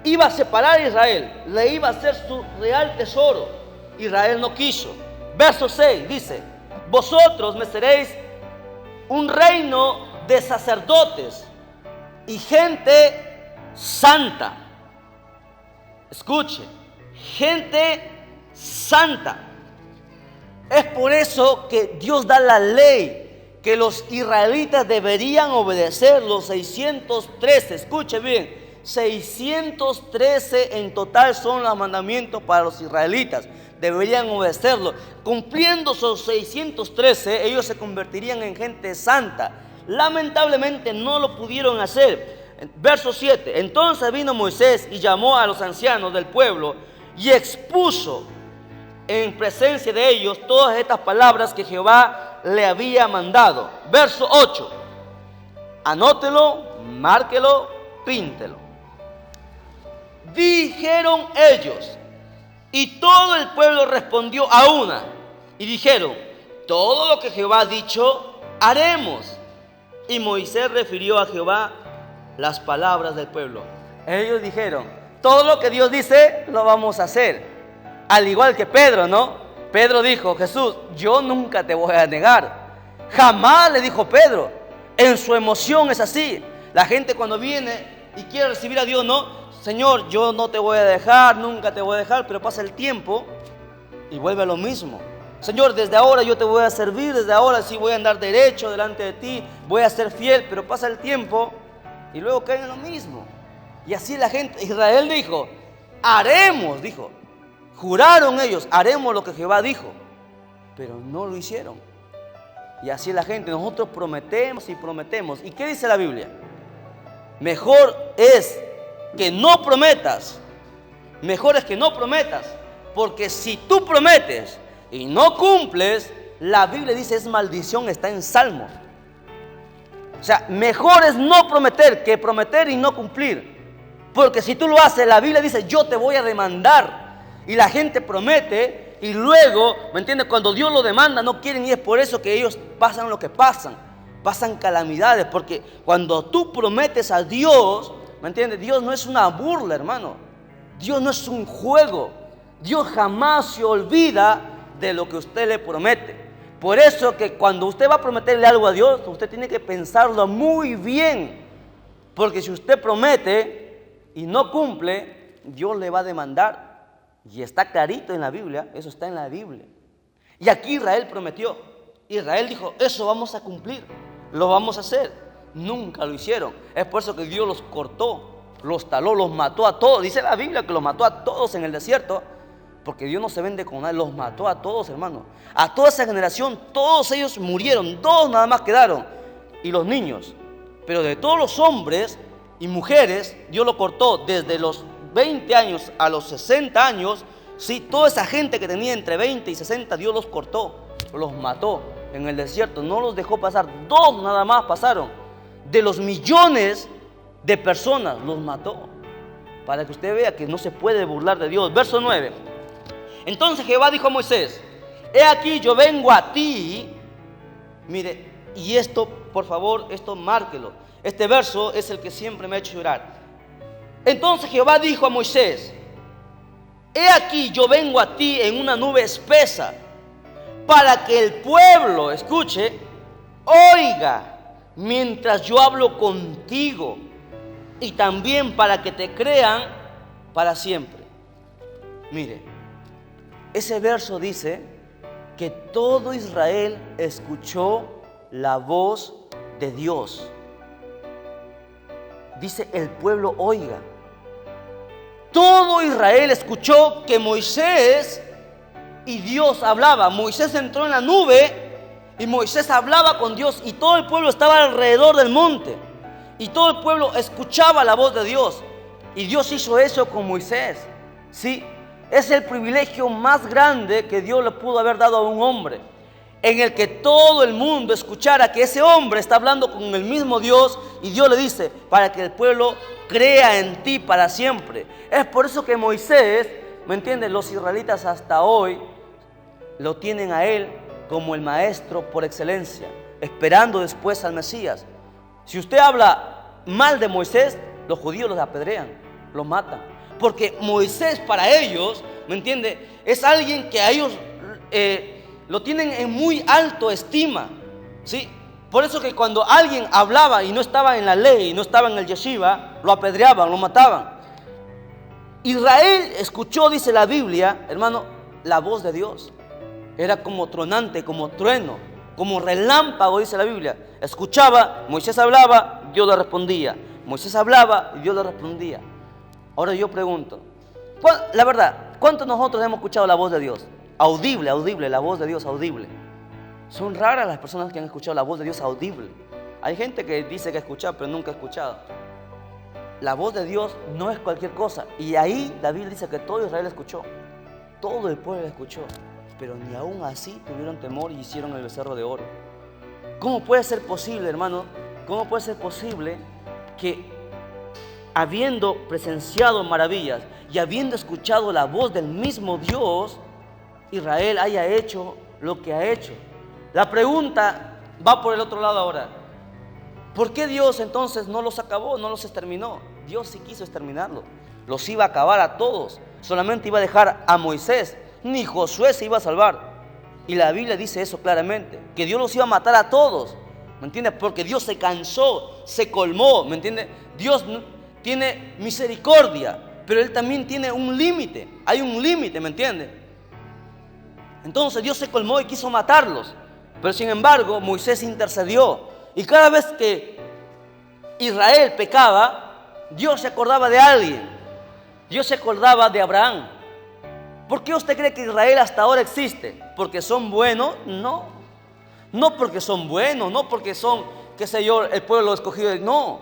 iba a separar a Israel, le iba a hacer su real tesoro. Israel no quiso. Verso 6 dice: vosotros me seréis un reino de sacerdotes y gente santa. Escuche, gente santa. Es por eso que Dios da la ley que los israelitas deberían obedecer, los 613. Escuche bien, 613 en total son los mandamientos para los israelitas. Deberían obedecerlo. Cumpliendo esos 613, ellos se convertirían en gente santa. Lamentablemente no lo pudieron hacer. Verso 7. Entonces vino Moisés y llamó a los ancianos del pueblo y expuso en presencia de ellos todas estas palabras que Jehová le había mandado. Verso 8. Anótelo, márquelo, píntelo. Dijeron ellos, y todo el pueblo respondió a una, y dijeron: todo lo que Jehová ha dicho, haremos. Y Moisés refirió a Jehová las palabras del pueblo. Ellos dijeron: todo lo que Dios dice, lo vamos a hacer. Al igual que Pedro, ¿no? Pedro dijo: Jesús, yo nunca te voy a negar. Jamás, le dijo Pedro. En su emoción es así. La gente cuando viene y quiere recibir a Dios, ¿no? Señor, yo no te voy a dejar, nunca te voy a dejar. Pero pasa el tiempo y vuelve a lo mismo. Señor, desde ahora yo te voy a servir, desde ahora sí voy a andar derecho delante de ti, voy a ser fiel. Pero pasa el tiempo y luego caen en lo mismo. Y así la gente, Israel dijo: haremos, dijo. Juraron ellos: haremos lo que Jehová dijo. Pero no lo hicieron. Y así la gente, nosotros prometemos y prometemos. ¿Y qué dice la Biblia? Mejor es que no prometas. Mejor es que no prometas. Porque si tú prometes y no cumples, la Biblia dice es maldición, está en Salmos. O sea, mejor es no prometer que prometer y no cumplir. Porque si tú lo haces, la Biblia dice: yo te voy a demandar. Y la gente promete y luego, ¿me entiendes?, cuando Dios lo demanda no quieren, y es por eso que ellos pasan lo que pasan. Pasan calamidades, porque cuando tú prometes a Dios, ¿me entiendes?, Dios no es una burla, hermano. Dios no es un juego. Dios jamás se olvida de lo que usted le promete. Por eso que cuando usted va a prometerle algo a Dios, usted tiene que pensarlo muy bien. Porque si usted promete y no cumple, Dios le va a demandar. Y está clarito en la Biblia, eso está en la Biblia. Y aquí Israel prometió. Israel dijo: eso vamos a cumplir, lo vamos a hacer. Nunca lo hicieron. Es por eso que Dios los cortó, los taló, los mató a todos. Dice la Biblia que los mató a todos en el desierto. Porque Dios no se vende con nadie, los mató a todos, hermano. A toda esa generación, todos ellos murieron, 2 nada más quedaron. Y los niños. Pero de todos los hombres y mujeres, Dios lo cortó desde los 20 años a los 60 años. Sí, toda esa gente que tenía entre 20 y 60, Dios los cortó, los mató en el desierto. No los dejó pasar, 2 nada más pasaron. De los millones de personas, los mató. para que usted vea que no se puede burlar de Dios. Verso 9. Entonces Jehová dijo a Moisés: he aquí yo vengo a ti. Mire, y esto, por favor, esto márquelo. Este verso es el que siempre me ha hecho llorar. Entonces Jehová dijo a Moisés: he aquí yo vengo a ti en una nube espesa, para que el pueblo, escuche, oiga mientras yo hablo contigo, y también para que te crean para siempre. Mire, ese verso dice que todo Israel escuchó la voz de Dios. Dice el pueblo oiga. Todo Israel escuchó que Moisés y Dios hablaba. Moisés entró en la nube y Moisés hablaba con Dios, y todo el pueblo estaba alrededor del monte, y todo el pueblo escuchaba la voz de Dios. Y Dios hizo eso con Moisés. Sí, es el privilegio más grande que Dios le pudo haber dado a un hombre, en el que todo el mundo escuchara que ese hombre está hablando con el mismo Dios, y Dios le dice: para que el pueblo crea en ti para siempre. Es por eso que Moisés, ¿me entienden? Los israelitas hasta hoy lo tienen a él como el maestro por excelencia, esperando después al Mesías. Si usted habla mal de Moisés, los judíos los apedrean, los matan, porque Moisés para ellos, ¿me entiende?, es alguien que a ellos lo tienen en muy alto estima, ¿sí? Por eso que cuando alguien hablaba y no estaba en la ley, no estaba en el yeshiva, lo apedreaban, lo mataban. Israel escuchó, dice la Biblia, hermano, la voz de Dios. Era como tronante, como trueno, como relámpago, dice la Biblia. Escuchaba, Moisés hablaba, Dios le respondía. Moisés hablaba y Dios le respondía. Ahora yo pregunto, la verdad, ¿cuántos nosotros hemos escuchado la voz de Dios? Audible, audible, la voz de Dios audible. Son raras las personas que han escuchado la voz de Dios audible. Hay gente que dice que ha escuchado, pero nunca ha escuchado. La voz de Dios no es cualquier cosa. Y ahí la Biblia dice que todo Israel escuchó. Todo el pueblo escuchó. Pero ni aún así tuvieron temor y hicieron el becerro de oro. ¿Cómo puede ser posible, hermano? ¿Cómo puede ser posible que, habiendo presenciado maravillas y habiendo escuchado la voz del mismo Dios, Israel haya hecho lo que ha hecho? La pregunta va por el otro lado ahora. ¿Por qué Dios entonces no los acabó, no los exterminó? Dios sí quiso exterminarlos. Los iba a acabar a todos. Solamente iba a dejar a Moisés. Ni Josué se iba a salvar. Y la Biblia dice eso claramente, que Dios los iba a matar a todos. ¿Me entiendes? Porque Dios se cansó, se colmó. ¿Me entiendes? Dios tiene misericordia, pero Él también tiene un límite. Hay un límite, ¿me entiendes? Entonces Dios se colmó y quiso matarlos. Pero sin embargo, Moisés intercedió. Y cada vez que Israel pecaba, Dios se acordaba de alguien. Dios se acordaba de Abraham. ¿Por qué usted cree que Israel hasta ahora existe? ¿Porque son buenos? No. No porque son buenos, no porque son, qué sé yo, el pueblo escogido. No.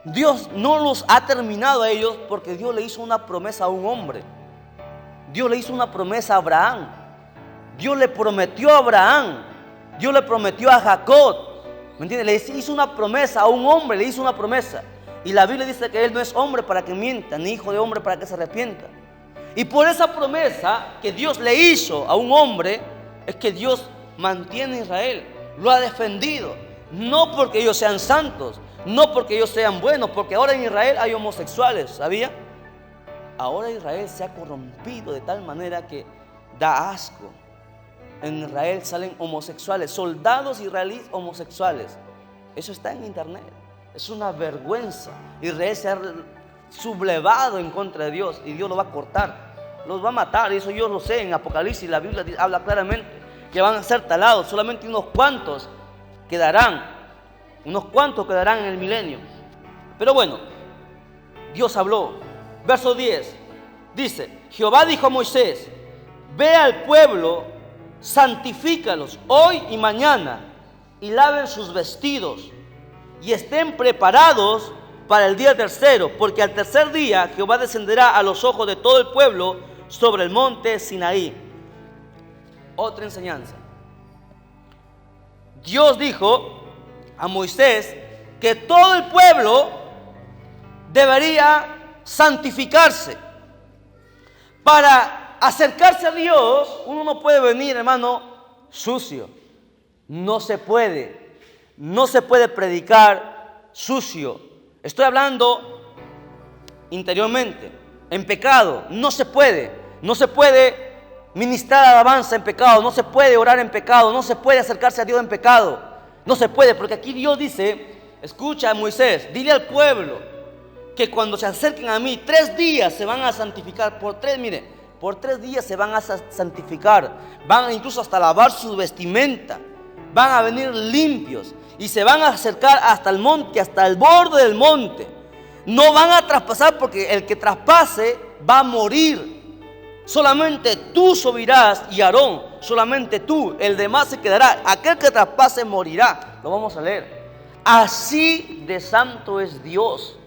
Dios no los ha terminado a ellos porque Dios le hizo una promesa a un hombre. Dios le hizo una promesa a Abraham. Dios le prometió a Abraham. Dios le prometió a Jacob. ¿Me entiende? Le hizo una promesa a un hombre, le hizo una promesa. Y la Biblia dice que Él no es hombre para que mienta, ni hijo de hombre para que se arrepienta. Y por esa promesa que Dios le hizo a un hombre, es que Dios mantiene a Israel, lo ha defendido. No porque ellos sean santos, no porque ellos sean buenos, porque ahora en Israel hay homosexuales, ¿sabía? Ahora Israel se ha corrompido de tal manera que da asco. En Israel salen homosexuales, soldados israelíes homosexuales. Eso está en internet. Es una vergüenza. Israel se ha sublevado en contra de Dios y Dios lo va a cortar, los va a matar. Y eso yo lo sé. En Apocalipsis la Biblia habla claramente que van a ser talados. Solamente unos cuantos quedarán. Unos cuantos quedarán en el milenio. Pero bueno, Dios habló. Verso 10 dice: Jehová dijo a Moisés: ve al pueblo, santifícalos hoy y mañana, y laven sus vestidos, y estén preparados para el día tercero, porque al tercer día Jehová descenderá a los ojos de todo el pueblo sobre el monte Sinaí. Otra enseñanza. Dios dijo a Moisés que todo el pueblo debería santificarse. Para acercarse a Dios, uno no puede venir, hermano, sucio. No se puede. No se puede predicar sucio. Estoy hablando interiormente, en pecado. No se puede. No se puede ministrar alabanza en pecado. No se puede orar en pecado. No se puede acercarse a Dios en pecado. No se puede, porque aquí Dios dice, escucha a Moisés, dile al pueblo que cuando se acerquen a mí, 3 días se van a santificar. Por 3 días se van a santificar. Van incluso hasta lavar su vestimenta. Van a venir limpios y se van a acercar hasta el monte, hasta el borde del monte. No van a traspasar, porque el que traspase va a morir. Solamente tú subirás y Aarón, solamente tú, el demás se quedará. Aquel que traspase morirá. Lo vamos a leer. Así de santo es Dios.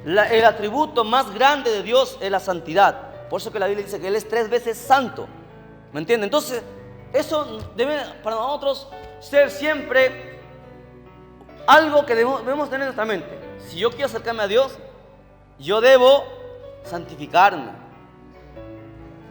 El atributo más grande de Dios es la santidad. Por eso que la Biblia dice que Él es 3 veces santo. ¿Me entienden? Entonces, eso debe para nosotros ser siempre algo que debemos tener en nuestra mente. Si yo quiero acercarme a Dios, yo debo santificarme.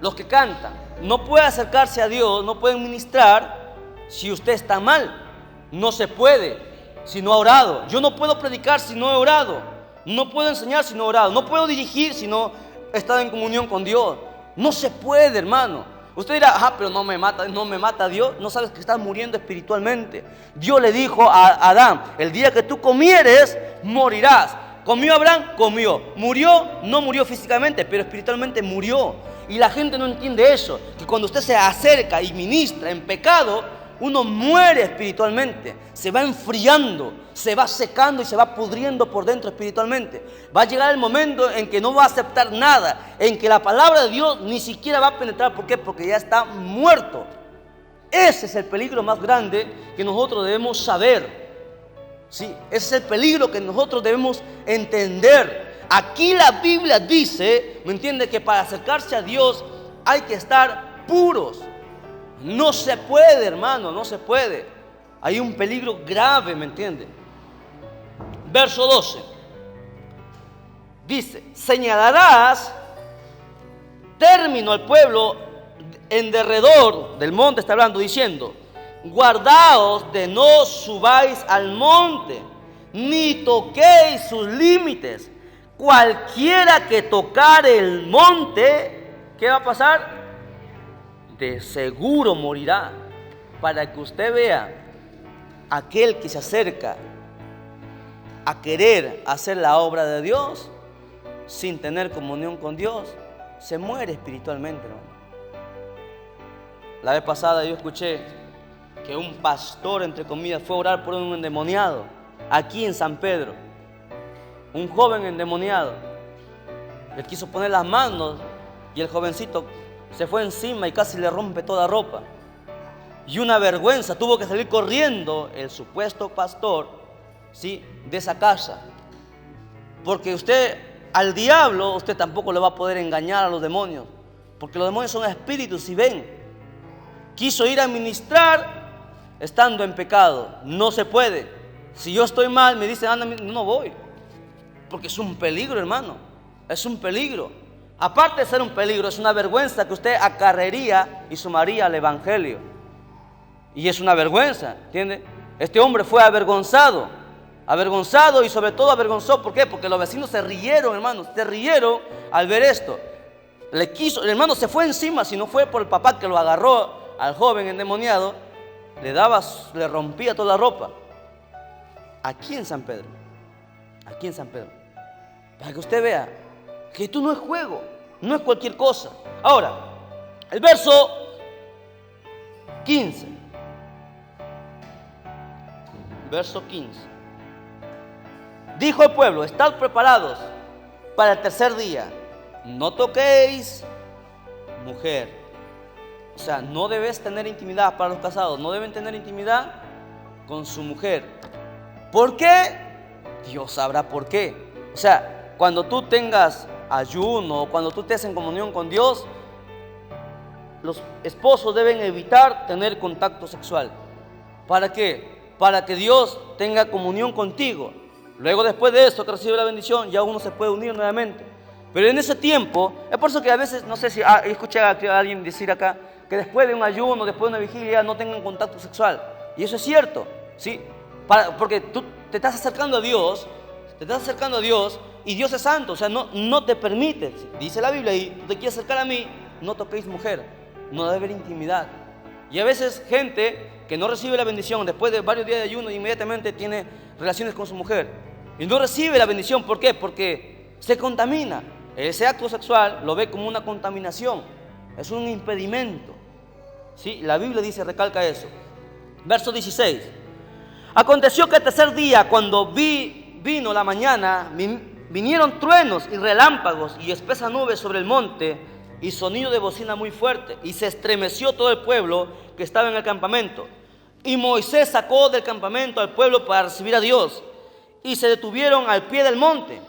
Los que cantan no pueden acercarse a Dios, no pueden ministrar si usted está mal. No se puede si no ha orado. Yo no puedo predicar si no he orado. No puedo enseñar si no he orado. No puedo dirigir si no he estado en comunión con Dios. No se puede, hermano. Usted dirá, pero no me mata Dios. No sabes que estás muriendo espiritualmente. Dios le dijo a Adán, el día que tú comieres, morirás. ¿Comió Abraham? Comió. ¿Murió? No murió físicamente, pero espiritualmente murió. Y la gente no entiende eso, que cuando usted se acerca y ministra en pecado, uno muere espiritualmente, se va enfriando, se va secando y se va pudriendo por dentro espiritualmente. Va a llegar el momento en que no va a aceptar nada, en que la palabra de Dios ni siquiera va a penetrar. ¿Por qué? Porque ya está muerto. Ese es el peligro más grande que nosotros debemos saber. Sí, ese es el peligro que nosotros debemos entender. Aquí la Biblia dice, ¿me entiende? Que para acercarse a Dios hay que estar puros. No se puede, hermano, no se puede. Hay un peligro grave, ¿me entiende? Verso 12. Dice, señalarás término al pueblo en derredor del monte, está hablando, diciendo, guardaos de no subáis al monte, ni toquéis sus límites. Cualquiera que tocare el monte, ¿qué va a pasar? De seguro morirá. Para que usted vea, aquel que se acerca a querer hacer la obra de Dios sin tener comunión con Dios, se muere espiritualmente, hermano. La vez pasada yo escuché que un pastor, entre comillas, fue a orar por un endemoniado aquí en San Pedro. Un joven endemoniado. Él quiso poner las manos y el jovencito se fue encima y casi le rompe toda ropa. Y una vergüenza, tuvo que salir corriendo el supuesto pastor, ¿sí?, de esa casa. Porque usted, al diablo, usted tampoco le va a poder engañar a los demonios. Porque los demonios son espíritus y ven. Quiso ir a ministrar estando en pecado. No se puede. Si yo estoy mal, me dicen, anda, no voy. Porque es un peligro, hermano. Es un peligro. Aparte de ser un peligro, es una vergüenza que usted acarrearía y sumaría al evangelio. Y es una vergüenza, ¿entiende? Este hombre fue avergonzado y sobre todo avergonzó. ¿Por qué? Porque los vecinos se rieron, hermanos, se rieron al ver esto. El hermano se fue encima, si no fue por el papá que lo agarró al joven endemoniado, le rompía toda la ropa. Aquí en San Pedro, para que usted vea que esto no es juego, no es cualquier cosa. Ahora, el verso 15. Verso 15. Dijo el pueblo, estad preparados para el tercer día. No toquéis mujer. O sea, no debes tener intimidad para los casados. No deben tener intimidad con su mujer. ¿Por qué? Dios sabrá por qué. O sea, cuando tú tengas ayuno, cuando tú estés en comunión con Dios, los esposos deben evitar tener contacto sexual. ¿Para qué? Para que Dios tenga comunión contigo. Luego, después de eso, que recibe la bendición, ya uno se puede unir nuevamente. Pero en ese tiempo, es por eso que a veces, no sé si escuché a alguien decir acá, que después de un ayuno, después de una vigilia, no tengan contacto sexual. Y eso es cierto, ¿sí? Porque tú te estás acercando a Dios, y Dios es santo, o sea, no te permite. Dice la Biblia ahí, tú te quieres acercar a mí, no toquéis mujer, no debe haber intimidad. Y a veces gente que no recibe la bendición, después de varios días de ayuno, inmediatamente tiene relaciones con su mujer. Y no recibe la bendición, ¿por qué? Porque se contamina. Ese acto sexual lo ve como una contaminación, es un impedimento. ¿Sí? La Biblia dice, recalca eso. Verso 16. Aconteció que el tercer día, cuando vino la mañana, vinieron truenos y relámpagos y espesa nube sobre el monte y sonido de bocina muy fuerte, y se estremeció todo el pueblo que estaba en el campamento. Y Moisés sacó del campamento al pueblo para recibir a Dios, y se detuvieron al pie del monte.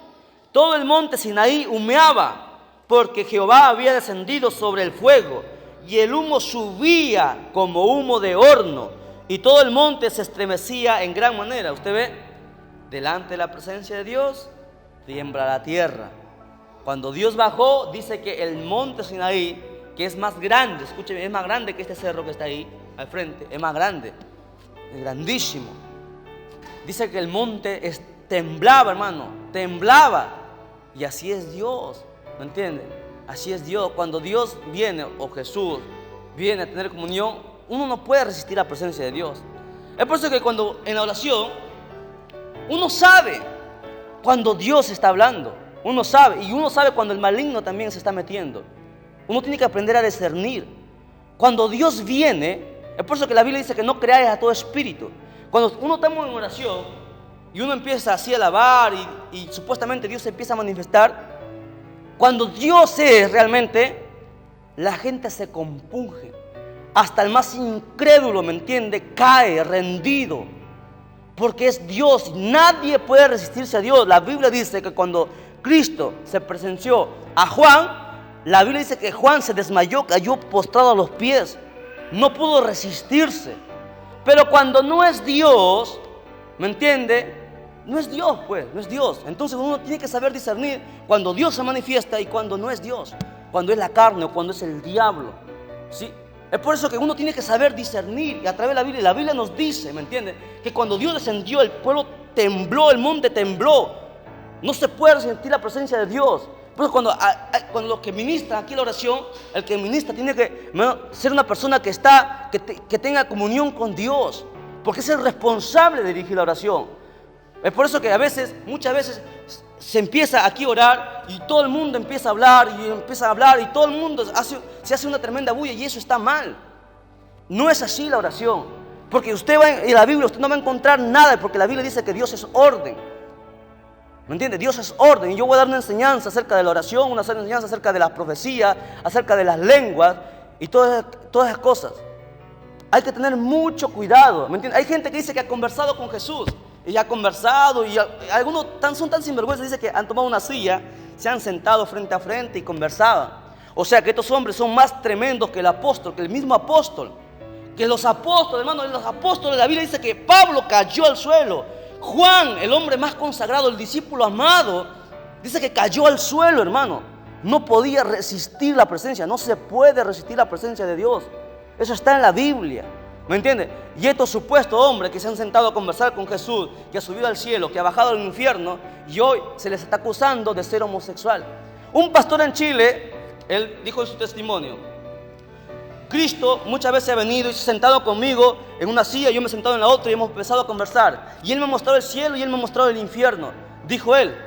Todo el monte Sinaí humeaba, porque Jehová había descendido sobre el fuego, y el humo subía como humo de horno, y todo el monte se estremecía en gran manera. Usted ve, delante de la presencia de Dios, tiembla la tierra. Cuando Dios bajó, dice que el monte Sinaí, que es más grande, escúcheme, es más grande que este cerro que está ahí al frente, es más grande, es grandísimo. Dice que el monte temblaba, hermano, temblaba. Y así es Dios, ¿me entiende? Así es Dios. Cuando Dios viene, o Jesús viene a tener comunión, uno no puede resistir la presencia de Dios. Es por eso que cuando en la oración, uno sabe cuando Dios está hablando, uno sabe, y uno sabe cuando el maligno también se está metiendo. Uno tiene que aprender a discernir. Cuando Dios viene, es por eso que la Biblia dice que no creáis a todo espíritu. Cuando uno está en oración y uno empieza así a alabar y supuestamente Dios se empieza a manifestar, cuando Dios es realmente, la gente se compunge. Hasta el más incrédulo, ¿me entiende?, cae rendido, porque es Dios. Nadie puede resistirse a Dios. La Biblia dice que cuando Cristo se presenció a Juan, la Biblia dice que Juan se desmayó, cayó postrado a los pies, no pudo resistirse. Pero cuando no es Dios, ¿me entiende?, no es Dios, pues, no es Dios. Entonces uno tiene que saber discernir cuando Dios se manifiesta y cuando no es Dios, cuando es la carne o cuando es el diablo, ¿sí? Es por eso que uno tiene que saber discernir, y a través de la Biblia nos dice, ¿me entiende?, que cuando Dios descendió, el pueblo tembló, el monte tembló. No se puede sentir la presencia de Dios. Por eso cuando los que ministran aquí la oración, el que ministra tiene que ser una persona que tenga comunión con Dios, porque es el responsable de dirigir la oración. Es por eso que muchas veces se empieza aquí a orar y todo el mundo empieza a hablar y todo el mundo se hace una tremenda bulla, y eso está mal. No es así la oración, porque usted va en la Biblia, usted no va a encontrar nada, porque la Biblia dice que Dios es orden. ¿Me entiende? Dios es orden, y yo voy a dar una enseñanza acerca de la oración, una enseñanza acerca de las profecías, acerca de las lenguas y todas esas cosas. Hay que tener mucho cuidado, ¿me entiende? Hay gente que dice que ha conversado con Jesús, y ha conversado, y algunos son tan sinvergüenzas, dice que han tomado una silla, se han sentado frente a frente y conversaban. O sea que estos hombres son más tremendos que el apóstol, que el mismo apóstol, que los apóstoles, hermano. Los apóstoles, la Biblia dice que Pablo cayó al suelo. Juan, el hombre más consagrado, el discípulo amado, dice que cayó al suelo, hermano. No podía resistir la presencia, no se puede resistir la presencia de Dios. Eso está en la Biblia, ¿me entiende? Y estos supuestos hombres que se han sentado a conversar con Jesús, que ha subido al cielo, que ha bajado al infierno, y hoy se les está acusando de ser homosexual. Un pastor en Chile, él dijo en su testimonio: Cristo muchas veces ha venido y se ha sentado conmigo en una silla, yo me he sentado en la otra y hemos empezado a conversar. Y él me ha mostrado el cielo y él me ha mostrado el infierno, dijo él,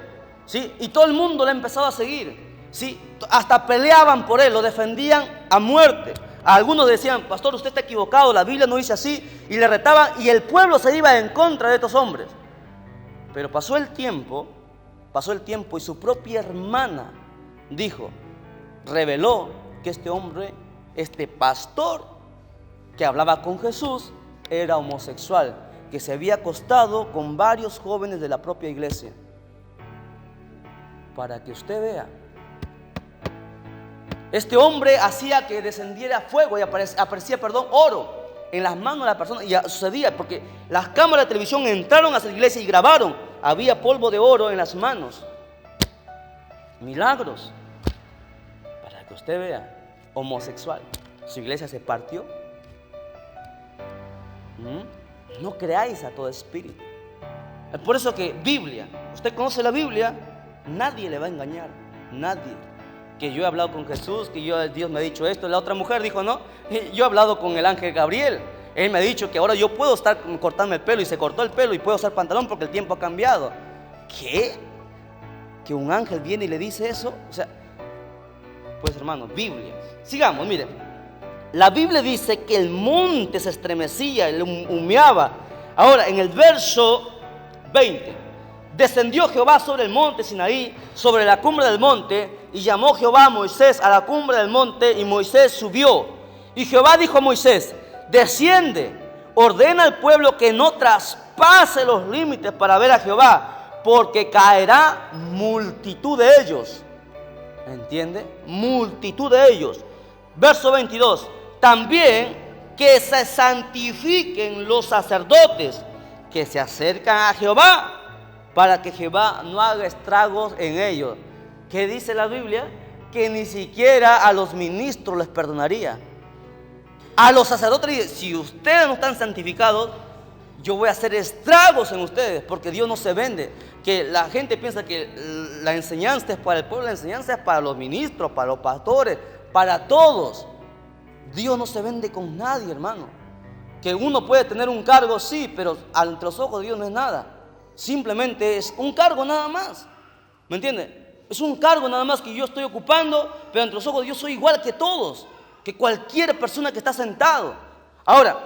¿sí? Y todo el mundo le ha empezado a seguir, ¿sí? Hasta peleaban por él, lo defendían a muerte. Algunos decían: pastor, usted está equivocado, la Biblia no dice así, y le retaban, y el pueblo se iba en contra de estos hombres. Pero pasó el tiempo y su propia hermana reveló que este hombre, este pastor que hablaba con Jesús, era homosexual, que se había acostado con varios jóvenes de la propia iglesia. Para que usted vea, este hombre hacía que descendiera fuego y aparecía oro en las manos de la persona. Y ya sucedía porque las cámaras de televisión entraron a esa iglesia y grabaron. Había polvo de oro en las manos. milagros. Para que usted vea, homosexual, su iglesia se partió. No creáis a todo espíritu. Es por eso que Biblia, usted conoce la Biblia, nadie le va a engañar, nadie. Que yo he hablado con Jesús, que Dios me ha dicho esto. La otra mujer dijo, no, yo he hablado con el ángel Gabriel. Él me ha dicho que ahora yo puedo cortarme el pelo, y se cortó el pelo y puedo usar pantalón porque el tiempo ha cambiado. ¿Qué? ¿Que un ángel viene y le dice eso? O sea, pues hermano, Biblia. Sigamos, miren. La Biblia dice que el monte se estremecía, le humeaba. Ahora, en el verso 20, descendió Jehová sobre el monte Sinaí, sobre la cumbre del monte, y llamó Jehová a Moisés a la cumbre del monte, y Moisés subió. Y Jehová dijo a Moisés, desciende, ordena al pueblo que no traspase los límites para ver a Jehová, porque caerá multitud de ellos. ¿Entiende? Multitud de ellos. Verso 22. También que se santifiquen los sacerdotes que se acercan a Jehová, para que Jehová no haga estragos en ellos. ¿Qué dice la Biblia? Que ni siquiera a los ministros les perdonaría. A los sacerdotes dice, si ustedes no están santificados, yo voy a hacer estragos en ustedes, porque Dios no se vende. Que la gente piensa que la enseñanza es para el pueblo, la enseñanza es para los ministros, para los pastores, para todos. Dios no se vende con nadie, hermano. Que uno puede tener un cargo, sí, pero ante los ojos de Dios no es nada. Simplemente es un cargo nada más. ¿Me entiende? Es un cargo nada más que yo estoy ocupando, pero ante los ojos de Dios soy igual que todos, que cualquier persona que está sentado. Ahora,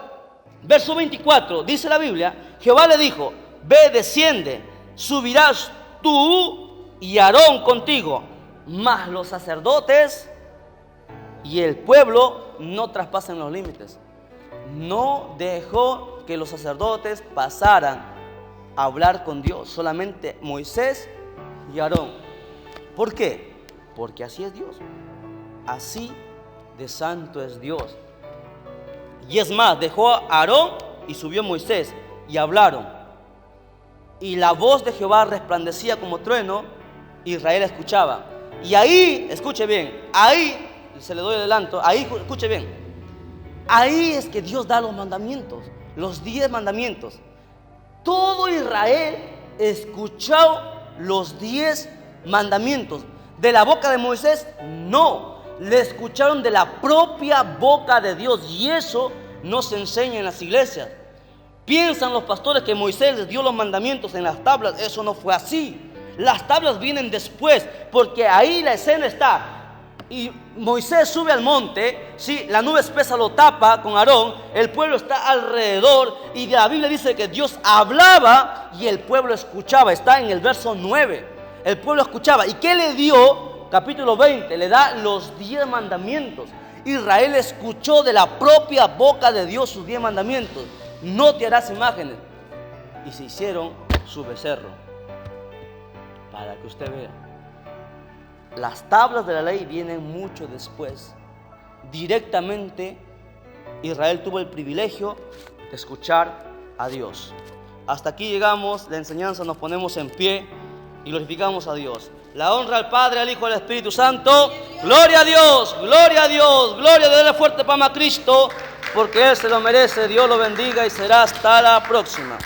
verso 24, dice la Biblia, Jehová le dijo, ve, desciende, subirás tú y Aarón contigo, mas los sacerdotes y el pueblo no traspasen los límites. No dejó que los sacerdotes pasaran a hablar con Dios, solamente Moisés y Aarón. ¿Por qué? Porque así es Dios, así de santo es Dios. Y es más, dejó a Aarón y subió Moisés y hablaron. Y la voz de Jehová resplandecía como trueno, Israel escuchaba. Y ahí, escuche bien, ahí, se le doy adelanto, ahí escuche bien, ahí es que Dios da los mandamientos, los 10 mandamientos. Todo Israel escuchó los 10 mandamientos. ¿De la boca de Moisés? No, le escucharon de la propia boca de Dios. Y eso no se enseña en las iglesias. Piensan los pastores que Moisés les dio los mandamientos en las tablas. Eso no fue así. Las tablas vienen después, porque ahí la escena está. Y Moisés sube al monte, ¿sí? La nube espesa lo tapa con Aarón, el pueblo está alrededor, y la Biblia dice que Dios hablaba y el pueblo escuchaba. Está en el verso 9. El pueblo escuchaba. ¿Y qué le dio? Capítulo 20, le da los 10 mandamientos. Israel escuchó de la propia boca de Dios sus 10 mandamientos. No te harás imágenes. Y se hicieron su becerro. Para que usted vea. Las tablas de la ley vienen mucho después. Directamente Israel tuvo el privilegio de escuchar a Dios. Hasta aquí llegamos, la enseñanza, nos ponemos en pie y glorificamos a Dios. La honra al Padre, al Hijo y al Espíritu Santo. Gloria a Dios, gloria a Dios, gloria a Dios. Dale fuerte palma a Cristo, porque Él se lo merece. Dios lo bendiga y será hasta la próxima.